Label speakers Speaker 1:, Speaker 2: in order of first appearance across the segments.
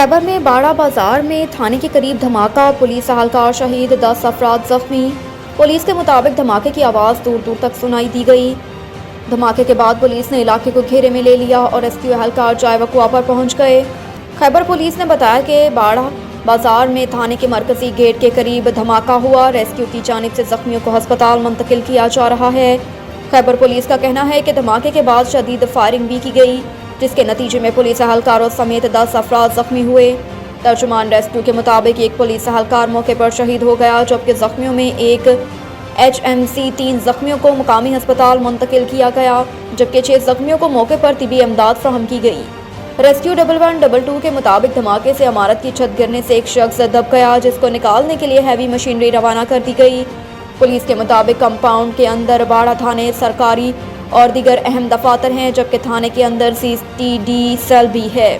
Speaker 1: खैबर में बाड़ा बाजार में थाने के करीब धमाका, पुलिस एहलकार शहीद, 10 अफराद जख्मी। पुलिस के मुताबिक धमाके की आवाज़ दूर दूर तक सुनाई दी गई। धमाके के बाद पुलिस ने इलाके को घेरे में ले लिया और रेस्क्यू एहलकार जाए वकुआ पर पहुंच गए। खैबर पुलिस ने बताया कि बाड़ा बाजार में थाने के मरकजी गेट के करीब धमाका हुआ। रेस्क्यू की जानिब से जख्मियों को अस्पताल मुंतकिल किया जा रहा है। खैबर पुलिस का कहना है कि धमाके के बाद शदीद फायरिंग भी की गई, जिसके नतीजे में पुलिस एहलकारों समेत 10 अफराद जख्मी हुए। तर्जुमान रेस्क्यू के मुताबिक एक पुलिस एहलकार मौके पर शहीद हो गया, जबकि जख्मियों में एक HMC 3 जख्मियों को मुकामी अस्पताल मुंतकिल किया गया, जबकि 6 जख्मियों को मौके पर तिबी इमदाद फ्राहम की गई। रेस्क्यू 1112 के मुताबिक धमाके से इमारत की छत गिरने से एक शख्स दब गया, जिसको निकालने के लिए हैवी मशीनरी रवाना कर दी गई। पुलिस के मुताबिक कंपाउंड के अंदर बाड़ा थाने, सरकारी और दीगर अहम दफातर हैं, जबकि थाने के अंदर CTD सेल भी है।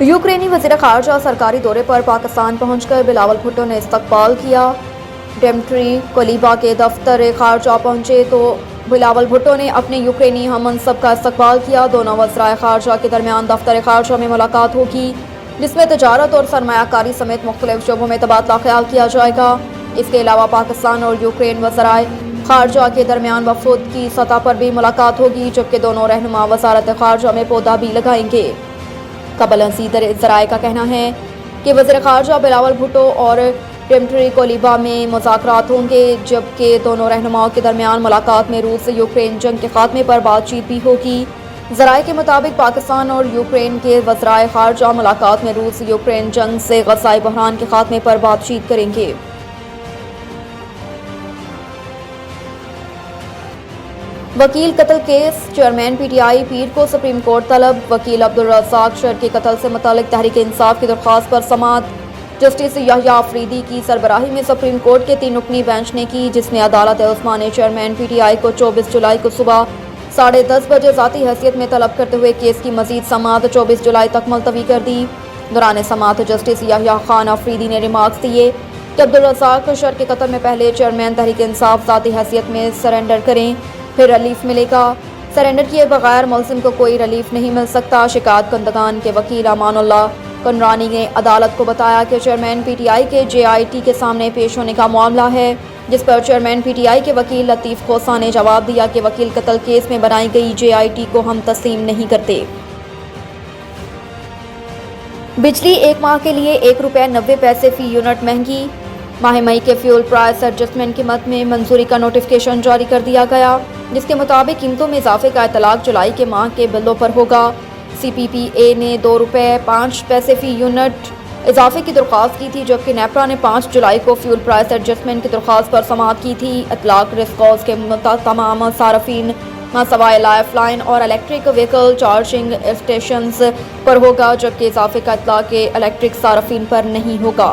Speaker 1: यूक्रेनी वज़ीर ख़ारजा सरकारी दौरे पर पाकिस्तान पहुंचकर बिलावल भुट्टो ने इस्तकबाल किया। डेमट्री कोलिबा के दफ्तर ख़ारजा पहुंचे तो बिलावल भुट्टो ने अपने यूक्रेनी हममनसब का इस्तकबाल किया। दोनों वज़राए ख़ारजा के दरमियान दफ्तर ख़ारजा में मुलाकात होगी, जिसमें तजारत और सरमायाकारी समेत मुख्तलिफ शोबों में तबादला ख्याल किया जाएगा। इसके अलावा पाकिस्तान और यूक्रेन वज़राए ख़ारजा के दरमियान वफूद की सतह पर भी मुलाकात होगी, जबकि दोनों रहनुमा वज़ारत ख़ारजा में पौधा भी लगाएंगे। कबल अजीद ज़राए का कहना है कि वज़ीर ख़ारजा बिलावल भुट्टो और डेमट्री कोलिबा में मुज़ाकरात होंगे, जबकि दोनों रहनुमाओं के दरमियान मुलाकात में रूस यूक्रेन जंग के खात्मे पर बातचीत भी होगी। ज़राए के मुताबिक पाकिस्तान और यूक्रेन के वज़राए ख़ारजा मुलाकात में रूस यूक्रेन जंग से ग़ज़ाई बहरान के खात्मे पर बातचीत करेंगे। वकील कत्ल केस, चेयरमैन PTI पीर को सुप्रीम कोर्ट तलब। वकील अब्दुल रज़ाक शर के कत्ल से मुतालिक तहरीक इंसाफ की दरख्वास्त पर समाअत जस्टिस याह्या अफरीदी की सरबराही में सुप्रीम कोर्ट के 3 रुकनी बेंच ने की, जिसमें अदालत उस्मा ने चेयरमैन PTI को 24 जुलाई को सुबह 10:30 बजे ज़ाती हैसियत में तलब करते हुए केस की मजीद समाअत 24 जुलाई तक मुलतवी कर दी। दौरान समाअत जस्टिस याह्या खान अफरीदी ने रिमार्क्स दिए कि अब्दुल रज़ाक शर के कत्ल में पहले चेयरमैन तहरीक इंसाफ ज़ाती हैसियत में सरेंडर करें, फिर रिलीफ मिलेगा। सरेंडर किए बगैर मुलजिम को कोई रिलीफ नहीं मिल सकता। शिकायत कंदगान के वकील अमानुल्लाह कुनरानी ने अदालत को बताया कि चेयरमैन PTI के JIT के सामने पेश होने का मामला है, जिस पर चेयरमैन PTI के वकील लतीफ़ खोसा ने जवाब दिया कि वकील कत्ल केस में बनाई गई JIT को हम तस्लीम नहीं करते। बिजली 1 माह के लिए ₹1.90 फी यूनिट महंगी। माह मई के फ्यूल प्राइस एडजस्टमेंट की मद में मंजूरी का नोटिफिकेशन जारी कर दिया गया, जिसके मुताबिक कीमतों में इजाफे का इतलाक जुलाई के माह के बिलों पर होगा। CPPA ने ₹2.05 फी यूनिट इजाफे की दरख्वास्त की थी, जबकि नेपरा ने 5 जुलाई को फ्यूल प्राइस एडजस्टमेंट की दरख्वास्त पर समाअत की थी। इतलाक रिस्कॉज के तमाम सारफीन मासवाए लाइफ लाइन और इलेक्ट्रिक व्हीकल चार्जिंग स्टेशंस पर होगा, जबकि इजाफे का इतलाक इलेक्ट्रिक सारफीन पर नहीं होगा।